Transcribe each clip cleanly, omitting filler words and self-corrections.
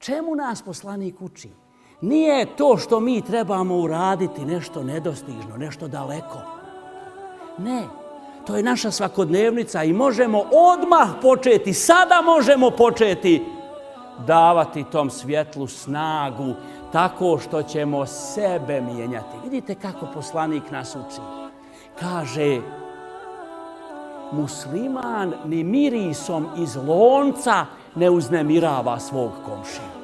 Čemu nas poslanik uči? Nije to što mi trebamo uraditi nešto nedostižno, nešto daleko. Ne, to je naša svakodnevnica i možemo odmah početi, sada možemo početi davati tom svjetlu snagu tako što ćemo sebe mijenjati. Vidite kako poslanik nas uči. Kaže, musliman ni mirisom iz lonca ne uznemirava svog komšiju.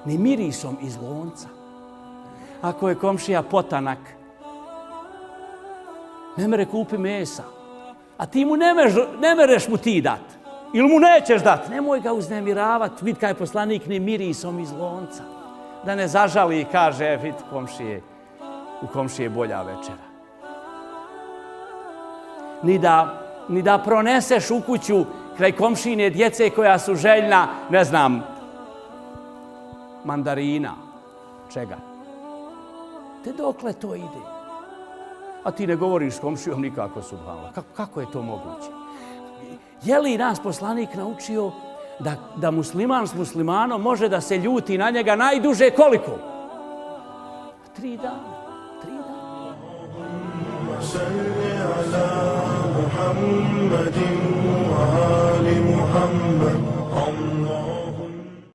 Ni mirisom iz lonca. Ako je komšija potanak, ne mere kupi mesa, a ti mu ne mereš mu ti dat. Ili mu nećeš dat. Nemoj ga uznemiravati. Vid kaj je poslanik ni mirisom iz lonca. Da ne zažali i kaže, vid komšije, u komšije bolja večera. Ni da proneseš u kuću kraj komšine djece koja su željna, ne znam, mandarina, čega. Te dokle to ide? A ti ne govoriš s komšijom nikako, subhanallah. Kako je to moguće? Je li nas poslanik naučio da musliman s muslimanom može da se ljuti na njega najduže koliko? 3 dana. 3 dana. محمد وآل محمد